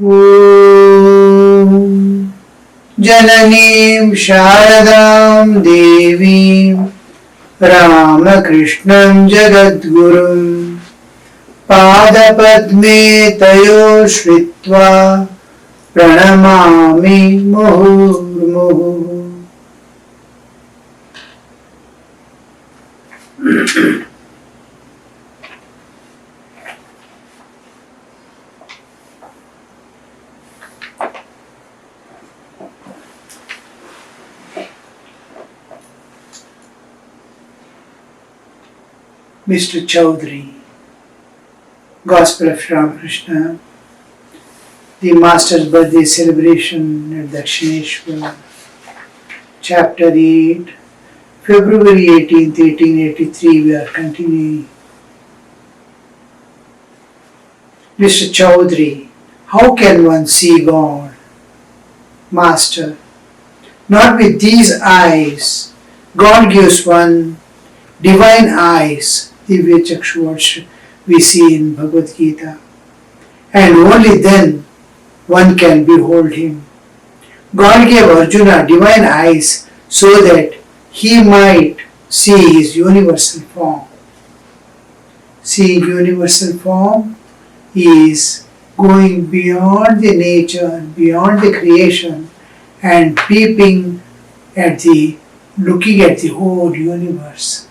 ॐ जननीं शारदां देवीं रामकृष्णं जगद्गुरुं पादपद्मे तयोः श्रित्वा प्रणमामि मुहुर्मुहुः। Mr. Ch.08, Gospel of Ramakrishna, the Master's birthday celebration at Dakshineshwar, Chapter 8, February 18th, 1883, we are continuing. Mr. Ch.08, how can one see God? Master, not with these eyes. God gives one divine eyes, Divya Ch.08 we see in Bhagavad Gita, and only then one can behold Him. God gave Arjuna divine eyes so that he might see His universal form. Seeing universal form is going beyond the nature, beyond the creation, and looking at the whole universe.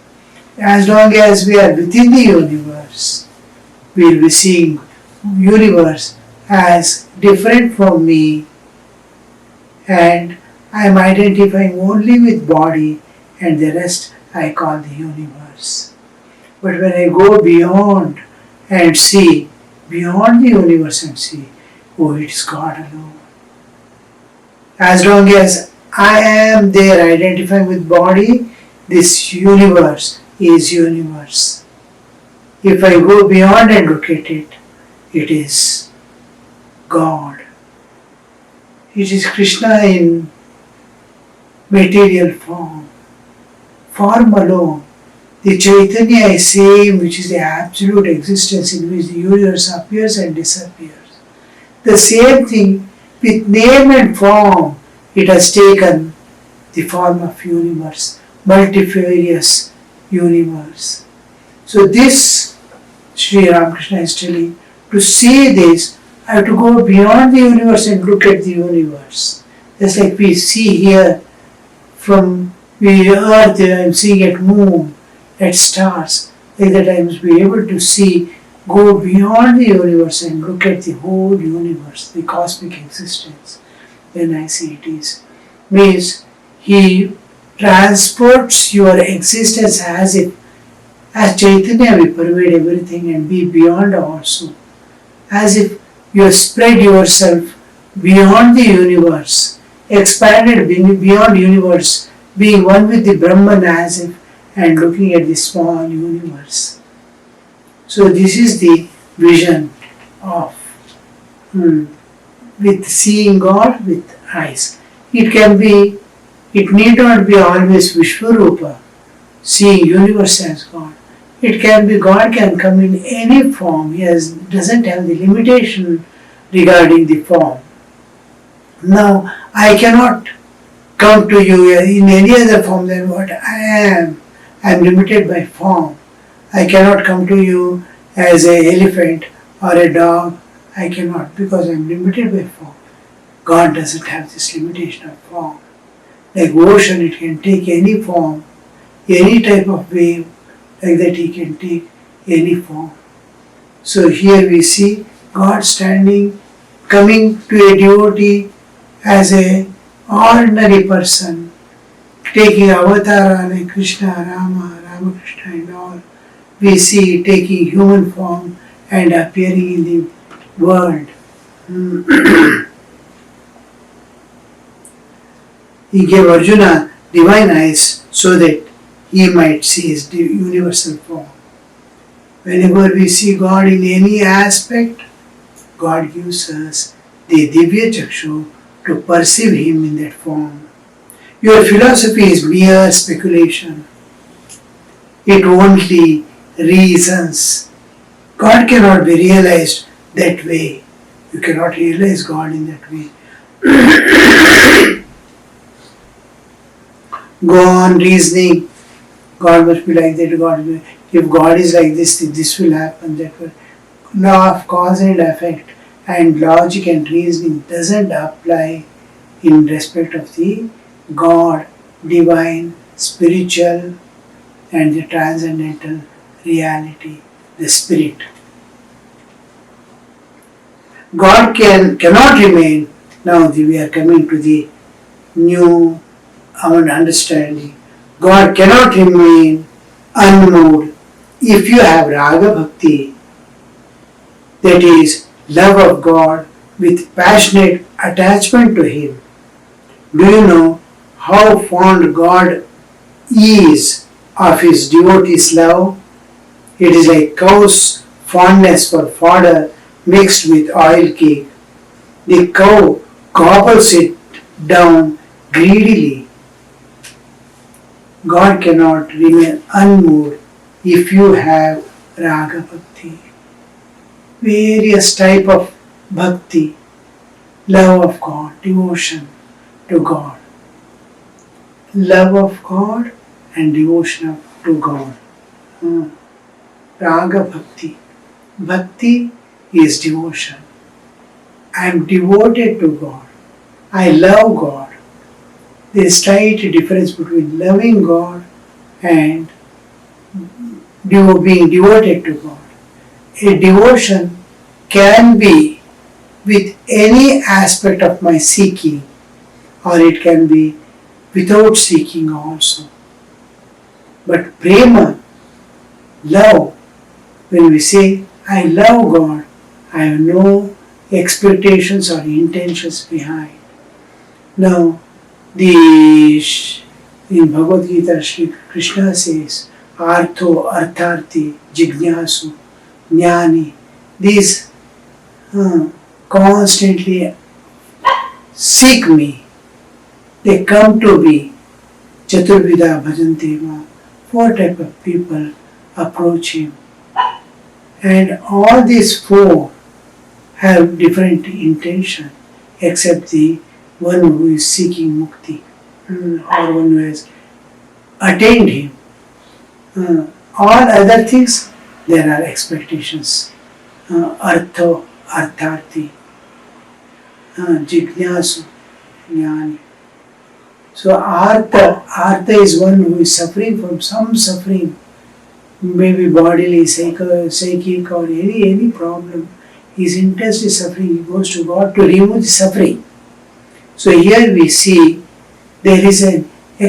As long as we are within the universe, we will be seeing universe as different from me, and I am identifying only with body, and the rest I call the universe. But when I go beyond and see, beyond the universe and see, oh, it is God alone. As long as I am there identifying with body, this universe is universe. If I go beyond and look at it, it is God. It is Krishna in material form. Form alone. The Chaitanya is same, which is the absolute existence in which the universe appears and disappears. The same thing with name and form, it has taken the form of universe, multifarious universe. So this, Sri Ramakrishna is telling, to see this, I have to go beyond the universe and look at the universe. Just like we see here from the earth, I am seeing at moon, at stars. Like that I must be able to see, go beyond the universe and look at the whole universe, the cosmic existence. Then I see it is. Means He transports your existence as Chaitanya we pervade everything and be beyond also. As if you have spread yourself beyond the universe, expanded beyond universe, being one with the Brahman as if and looking at the small universe. So this is the vision of with seeing God with eyes. It need not be always Vishwarupa, seeing universe as God. It can be, God can come in any form. He doesn't have the limitation regarding the form. Now, I cannot come to you in any other form than what I am. I am limited by form. I cannot come to you as an elephant or a dog. I cannot, because I am limited by form. God doesn't have this limitation of form. Like ocean, it can take any form, any type of wave, like that He can take any form. So here we see God standing, coming to a devotee as an ordinary person, taking avatar like Krishna, Rama, Ramakrishna and all. We see taking human form and appearing in the world. He gave Arjuna divine eyes so that he might see His universal form. Whenever we see God in any aspect, God gives us the Divya Chakshu to perceive Him in that form. Your philosophy is mere speculation. It only reasons. God cannot be realized that way. You cannot realize God in that way. Go on reasoning. God must be like that. If God is like this, this will happen. That will. Law of cause and effect and logic and reasoning doesn't apply in respect of the God, divine, spiritual, and the transcendental reality, the spirit. God cannot remain. Now we are coming to the new understanding. God cannot remain unmoved if you have raga bhakti, that is, love of God with passionate attachment to Him. Do you know how fond God is of His devotees' love? It is like cow's fondness for fodder mixed with oil cake. The cow gobbles it down greedily. God cannot remain unmoved if you have raga bhakti. Various type of bhakti, love of God, devotion to God. Love of God and devotion to God. Raga bhakti. Bhakti is devotion. I am devoted to God. I love God. There is slight difference between loving God and being devoted to God. A devotion can be with any aspect of my seeking, or it can be without seeking also. But prema, love, when we say I love God, I have no expectations or intentions behind. Now, in Bhagavad Gita, Sri Krishna says, Artho, Artharthi, Jignasu, Jnani. These constantly seek me. They come to me. Chaturvida Bhajantema. 4 types of people approach him. And all these 4 have different intention, except the one who is seeking mukti, or one who has attained him. All other things, there are expectations. Artho, Artharthi, Jignasu, Jnani. So Artha is one who is suffering from some suffering, maybe bodily, psychic or any problem. His interest is suffering, he goes to God to remove the suffering. So here we see there is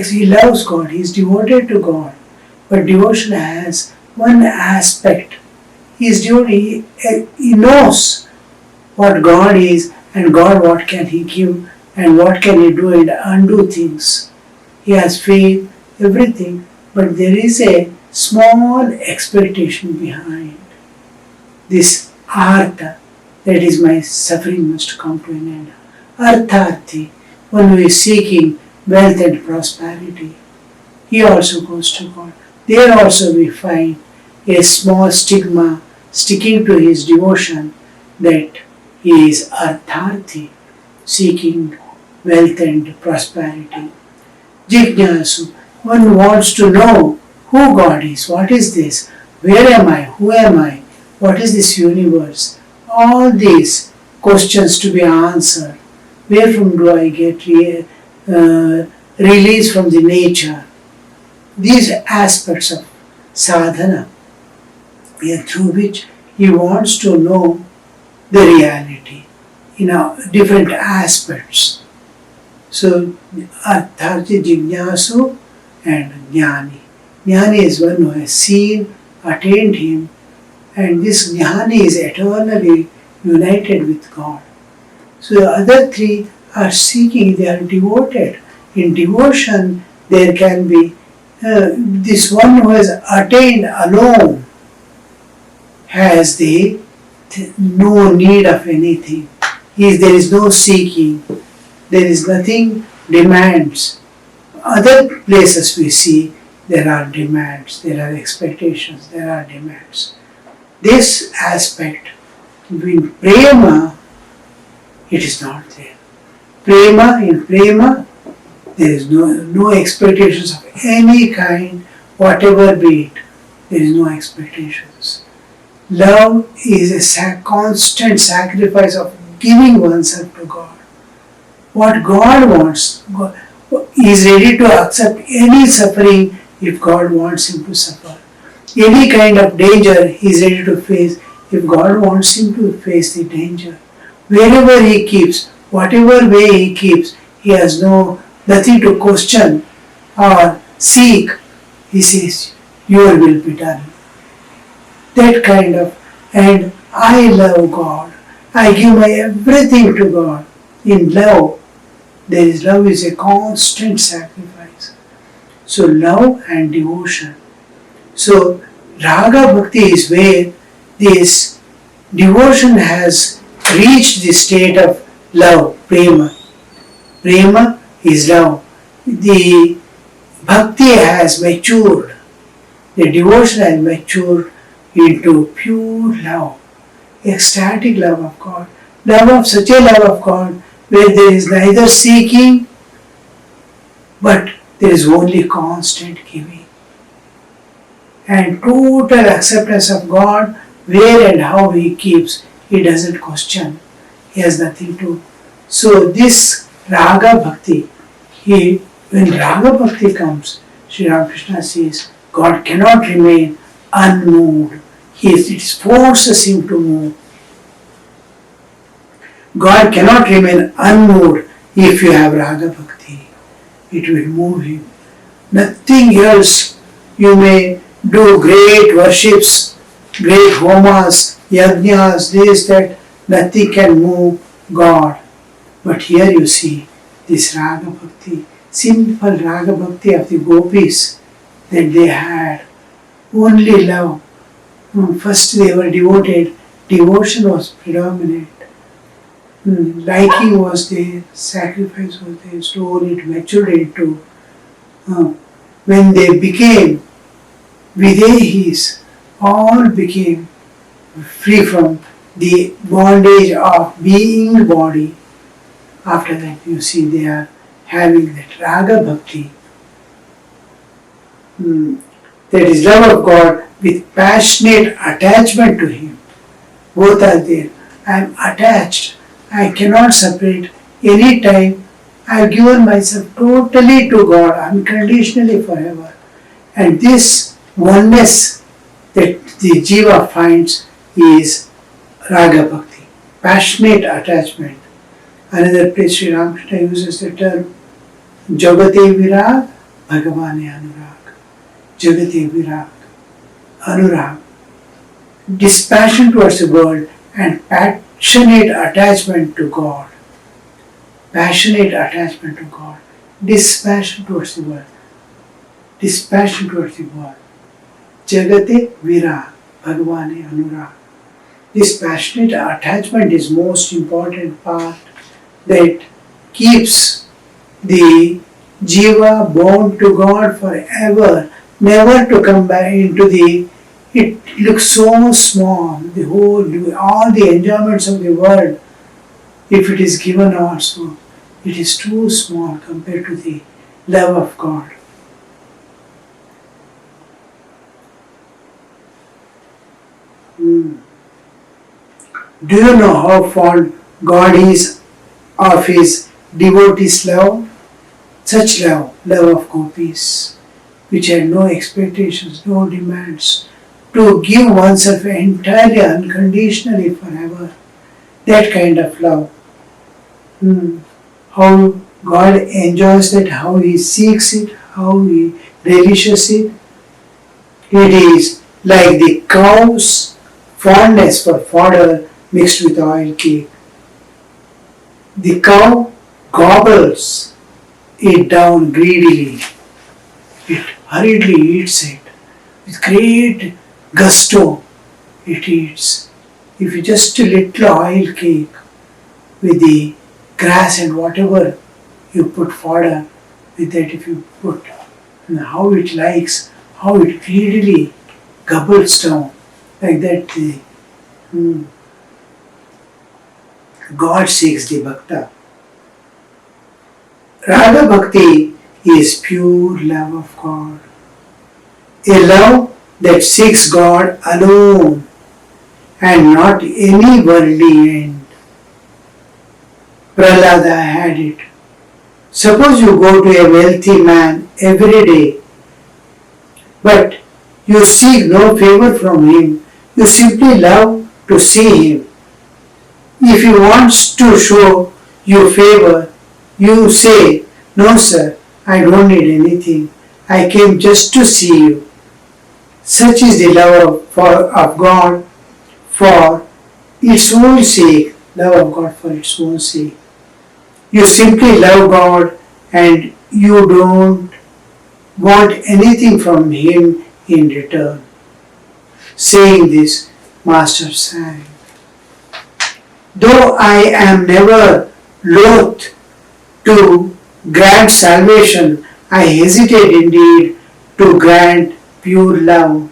he loves God, he is devoted to God. But devotion has one aspect. He is devoted, he knows what God is and God what can he give and what can he do and undo things. He has faith, everything, but there is a small expectation behind. This artha, that is my suffering must come to an end. Artharthi, one who is seeking wealth and prosperity, he also goes to God. There also we find a small stigma sticking to his devotion that he is artharthi, seeking wealth and prosperity. Jignasu, one who wants to know who God is, what is this, where am I, who am I, what is this universe, all these questions to be answered. Where from do I get release from the nature? These aspects of sadhana, through which he wants to know the reality in different aspects. So, Artharthi, Jignasu and Jnani. Jnani is one who has seen, attained him, and this Jnani is eternally united with God. So the other 3 are seeking, they are devoted. In devotion, there can be this one who has attained alone has no need of anything. There is no seeking, there is nothing demands. Other places we see there are demands, there are expectations, there are demands. This aspect between prema it is not there. In prema, there is no expectations of any kind, whatever be it. There is no expectations. Love is a constant sacrifice of giving oneself to God. What God wants, God is ready to accept any suffering if God wants him to suffer. Any kind of danger he is ready to face if God wants him to face the danger. Wherever he keeps, whatever way he keeps, he has nothing to question or seek. He says, your will be done. That kind of, and I love God. I give my everything to God. In love, love is a constant sacrifice. So love and devotion. So Raga Bhakti is where this devotion has reached the state of love, prema. Prema is love. The bhakti has matured. The devotion has matured into pure love, ecstatic love of God. Such a love of God where there is neither seeking but there is only constant giving. And total acceptance of God, where and how he keeps, he doesn't question. He has nothing to. So this Raga Bhakti, when Raga Bhakti comes, Sri Ramakrishna says, God cannot remain unmoved. It forces him to move. God cannot remain unmoved if you have Raga Bhakti. It will move him. Nothing else. You may do great worships, great homas, yajnas, this, that. Nothing can move God. But here you see this Raga Bhakti, simple Raga Bhakti of the gopis that they had. Only love. First they were devoted. Devotion was predominant. Liking was there, sacrifice was there, slowly it matured into when they became Videhis, all became free from the bondage of being body. After that you see they are having that Raga Bhakti. That is love of God with passionate attachment to Him. Both are there. I am attached. I cannot separate any time. I have given myself totally to God, unconditionally forever. And this oneness that the Jiva finds is Raga Bhakti, passionate attachment. Another place Sri Ramakrishna uses the term Jagate Virag, Bhagavane Anurag. Jagate Virag, Anurag. Dispassion towards the world and passionate attachment to God. Passionate attachment to God. Dispassion towards the world. Dispassion towards the world. Jagate Virag, Bhagavane Anurag. This passionate attachment is most important part that keeps the Jiva bound to God forever, never to come back into the. It looks so small, all the enjoyments of the world, if it is given also, it is too small compared to the love of God. Do you know how fond God is of His devotees' love? Such love of gopis, which had no expectations, no demands, to give oneself entirely, unconditionally forever. That kind of love. How God enjoys that, how He seeks it, how He relishes it. It is like the cow's fondness for fodder mixed with oil cake. The cow gobbles it down greedily. It hurriedly eats it with great gusto. It eats. If you just a little oil cake with the grass and whatever you put fodder with that, if you put, and how it likes, how it greedily gobbles down like that. God seeks the Bhakta. Raga Bhakti is pure love of God. A love that seeks God alone and not any worldly end. Prahlada had it. Suppose you go to a wealthy man every day, but you seek no favor from him. You simply love to see him. If he wants to show you favor, you say, "No sir, I don't need anything. I came just to see you." Such is the love of God for its own sake. Love of God for its own sake. You simply love God and you don't want anything from Him in return. Saying this, Master sang, "Though I am never loath to grant salvation, I hesitate indeed to grant pure love.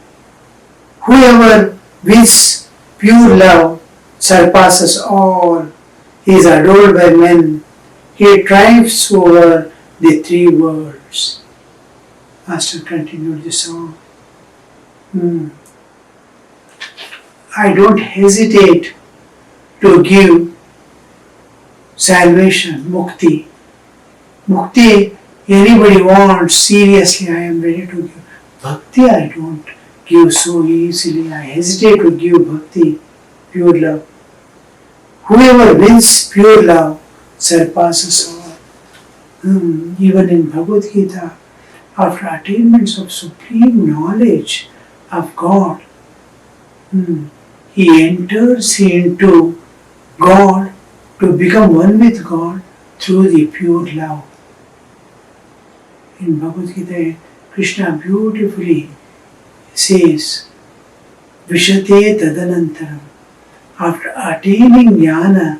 Whoever wins pure love surpasses all. He is adored by men. He triumphs over the three worlds." Master continued the song. I don't hesitate to give salvation, mukti. Mukti, anybody wants, seriously I am ready to give. Bhakti I don't give so easily. I hesitate to give bhakti, pure love. Whoever wins pure love surpasses all. Even in Bhagavad Gita, after attainments of supreme knowledge of God, he enters into God to become one with God through the pure love. In Bhagavad Gita, Krishna beautifully says, Vishate tadanantaram. After attaining jnana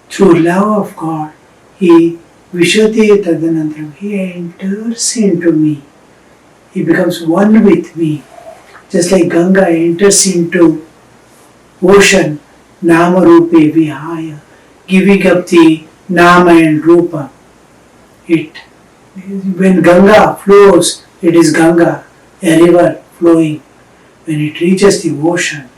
through love of God, he Vishate tadanantaram, he enters into me. He becomes one with me. Just like Ganga enters into ocean, Nama Rupe Vihaya, giving up the Nama and Rupa. When Ganga flows, it is Ganga, a river flowing. When it reaches the ocean,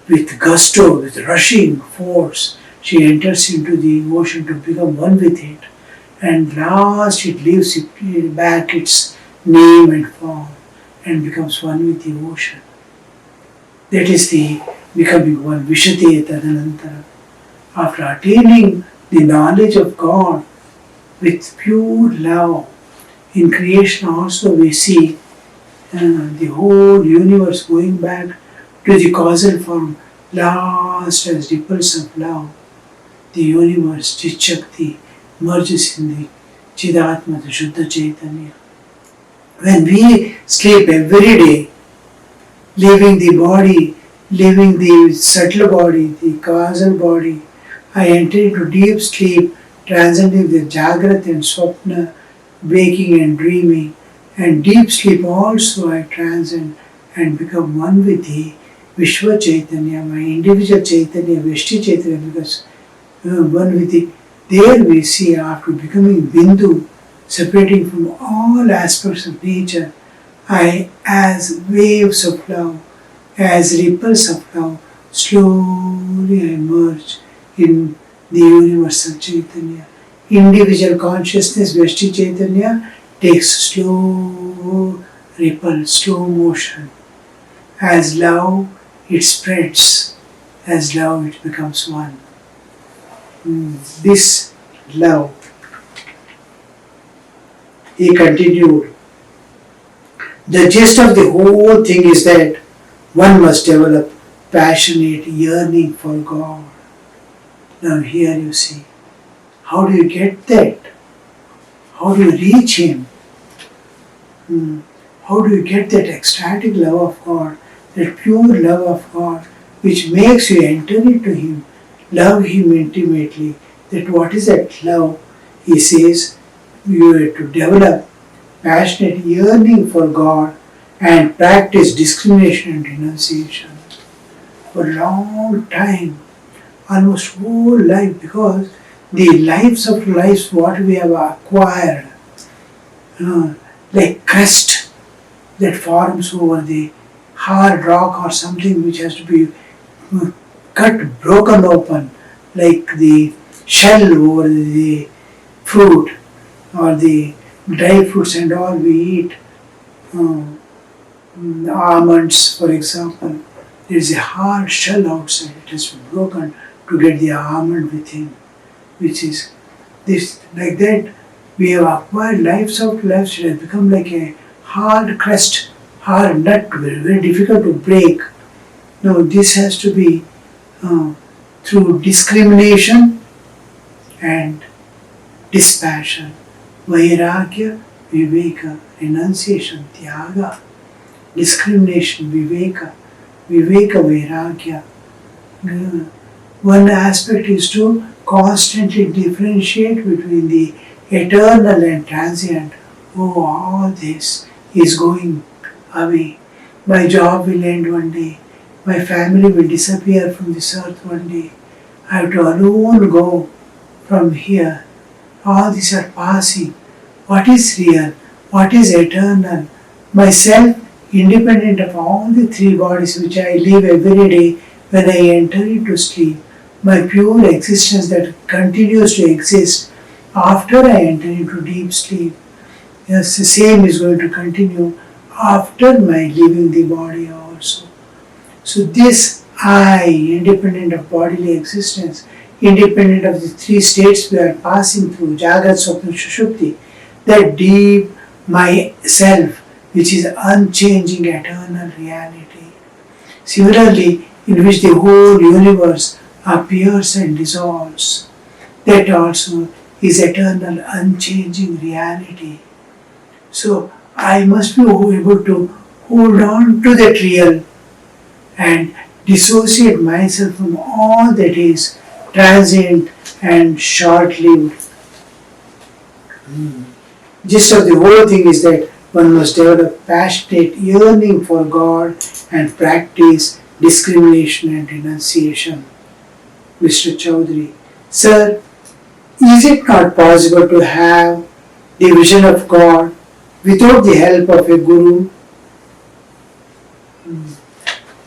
with gusto, with rushing force, she enters into the ocean to become one with it. And last it leaves back its name and form and becomes one with the ocean. That is the becoming one, Vishate Tadanantara. After attaining the knowledge of God with pure love, in creation also we see the whole universe going back to the causal form, last as ripples of love. The universe, Chit-Shakti, merges in the Chidatma, the Shuddha Chaitanya. When we sleep every day, leaving the body, leaving the subtle body, the causal body, I enter into deep sleep, transcending the Jagrat and Swapna, waking and dreaming, and deep sleep also I transcend and become one with the Vishwa Chaitanya, my individual Chaitanya, Vishti Chaitanya, because one with the. There we see after becoming Bindu, separating from all aspects of nature, I, as waves of love, as ripples of love, slowly I merge in the universal Chaitanya. Individual consciousness, Vishti Chaitanya, takes slow ripple, slow motion. As love, it spreads. As love, it becomes one. This love, he continued, the gist of the whole thing is that one must develop passionate yearning for God. Now here you see, how do you get that? How do you reach Him? How do you get that ecstatic love of God, that pure love of God, which makes you enter into Him, love Him intimately? That what is that love? He says, you have to develop passionate yearning for God and practice discrimination and renunciation. For a long time, almost whole life, because the lives of lives what we have acquired, like crust that forms over the hard rock or something which has to be cut, broken open, like the shell over the fruit or the dry fruits and all we eat. Almonds, for example, there is a hard shell outside. It has been broken to get the almond within, which is this like that. We have acquired lives of lives. It has become like a hard crust, hard nut, very, very difficult to break. Now this has to be through discrimination and dispassion, vairagya, viveka, renunciation, tyaga, discrimination, viveka, vairagya. One aspect is to constantly differentiate between the eternal and transient. Oh, all this is going away. My job will end one day. My family will disappear from this earth one day. I have to alone go from here. All these are passing. What is real? What is eternal? Myself, independent of all the three bodies which I live every day when I enter into sleep. My pure existence that continues to exist after I enter into deep sleep. Yes, the same is going to continue after my leaving the body also. So this I, independent of bodily existence, independent of the three states we are passing through, Jagrat, Swapna, Sushupti, that deep myself, which is unchanging eternal reality. Similarly, in which the whole universe appears and dissolves, that also is eternal unchanging reality. So I must be able to hold on to that real and dissociate myself from all that is transient and short-lived. Gist of the whole thing is that one must develop passionate yearning for God and practice discrimination and renunciation. Mr. Chaudhary: Sir, is it not possible to have the vision of God without the help of a guru?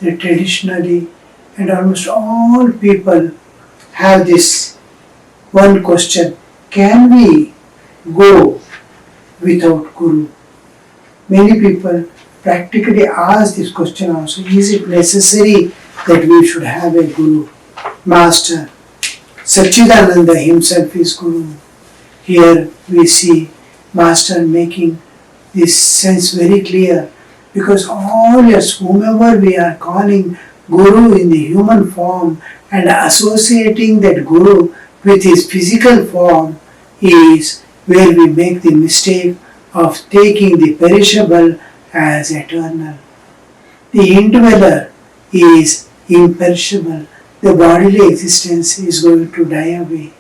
That traditionally, and almost all people have this one question: can we go without guru? Many people practically ask this question also: is it necessary that we should have a guru? Master Satchidananda himself is guru. Here we see Master making this sense very clear, because all yes, whomever we are calling guru in the human form and associating that guru with his physical form is where we make the mistake of taking the perishable as eternal. The indweller is imperishable. The bodily existence is going to die away.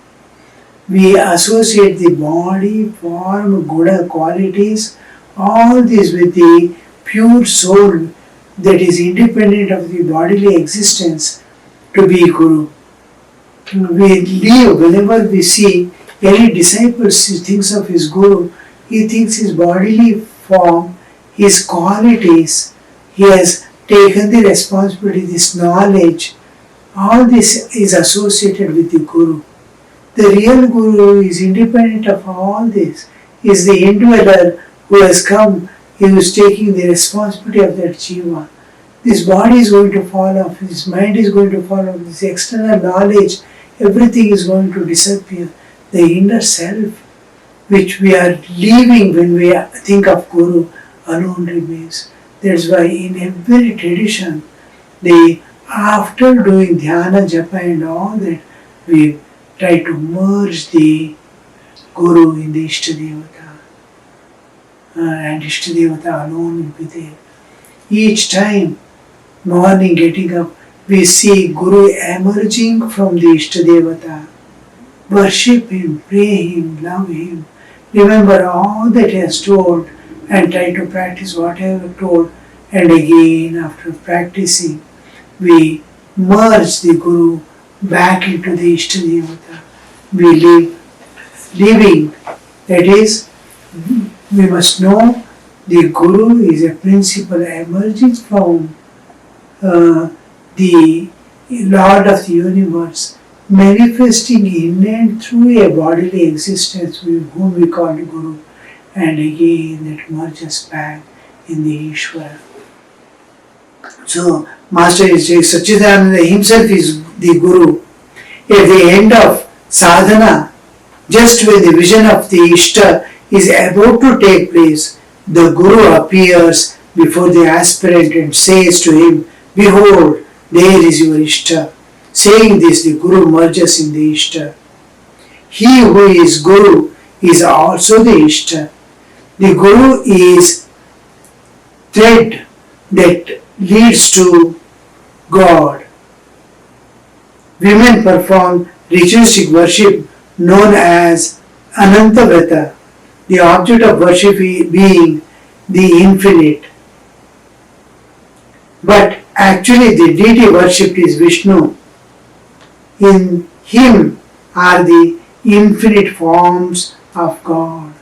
We associate the body, form, good qualities, all this with the pure soul that is independent of the bodily existence to be guru. We live, whenever we see any disciple thinks of his guru, he thinks his bodily form, his qualities, he has taken the responsibility, this knowledge, all this is associated with the guru. The real guru is independent of all this, is the indweller who has come, he is taking the responsibility of that jiva. This body is going to fall off, his mind is going to fall off, this external knowledge, everything is going to disappear. The inner self, which we are leaving when we think of guru, alone remains. That's why in every tradition, after doing dhyana, japa and all that, we try to merge the guru in the Ishtadevata. And Ishtadevata alone will be there. Each time, morning getting up, we see Guru emerging from the Ishtadevata. Worship him, pray him, love him. Remember all that he has told and try to practice whatever told. And again, after practicing, we merge the Guru back into the Ishtadevata. We live, living, that is, we must know the Guru is a principle emerging from the Lord of the universe, manifesting in and through a bodily existence whom we call Guru, and again it merges back in the Ishvara. So, Master Satchidananda himself is the Guru. At the end of sadhana, just when the vision of the Ishta is about to take place, the Guru appears before the aspirant and says to him, "Behold, there is your Ishta." Saying this, the Guru merges in the Ishta. He who is Guru is also the Ishta. The Guru is thread that leads to God. Women perform ritualistic worship known as Anantavrata, the object of worship being the infinite. But actually the deity worshipped is Vishnu. In him are the infinite forms of God.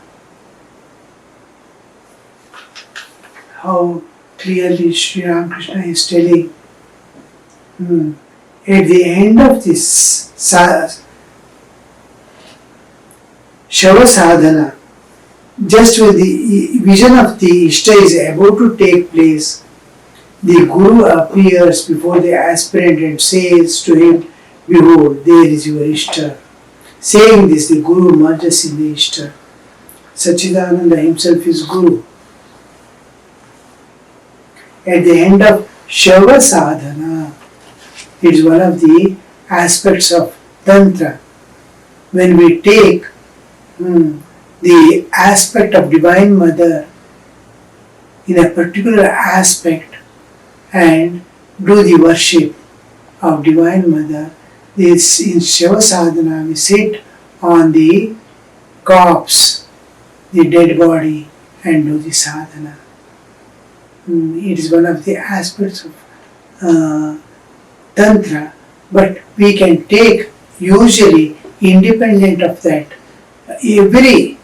How clearly Sri Ramakrishna is telling. At the end of this Shava sadhana, just when the vision of the Ishta is about to take place, the Guru appears before the aspirant and says to him, "Behold, there is your Ishta." Saying this, the Guru merges in the Ishta. Satchidananda himself is Guru. At the end of Shava sadhana, it is one of the aspects of Tantra. When we take the aspect of Divine Mother in a particular aspect and do the worship of Divine Mother, this in Shiva Sadhana we sit on the corpse, the dead body, and do the sadhana. It is one of the aspects of Tantra, but we can take usually independent of that. Even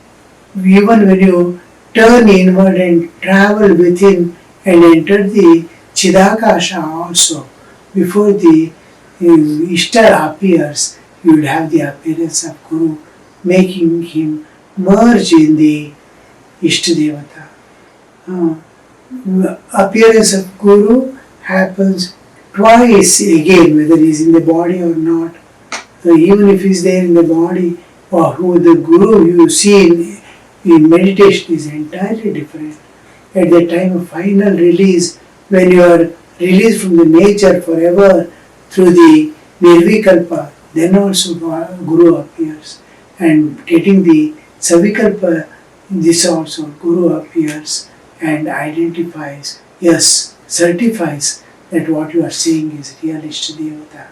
when you turn inward and travel within and enter the Chidakasha also, before the Ishta appears, you will have the appearance of Guru, making him merge in the Ishtadevata. Appearance of Guru happens twice again, whether he is in the body or not. So even if he is there in the body, or who the Guru you see in meditation is entirely different. At the time of final release, when you are released from the nature forever through the Nirvikalpa, then also Guru appears. And getting the Savikalpa, this also Guru appears and identifies, yes, certifies that what you are saying is real Ishtadevata.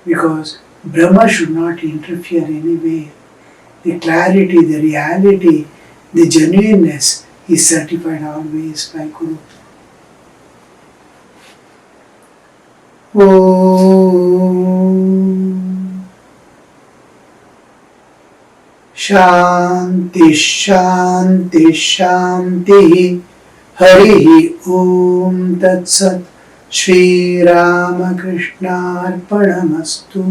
Because Brahma should not interfere anyway. The clarity, the reality, the genuineness is certified always by Guru. Om Shanti Shanti Shanti Harihi Om Tat Sat Shri Ramakrishna Arpanamastu.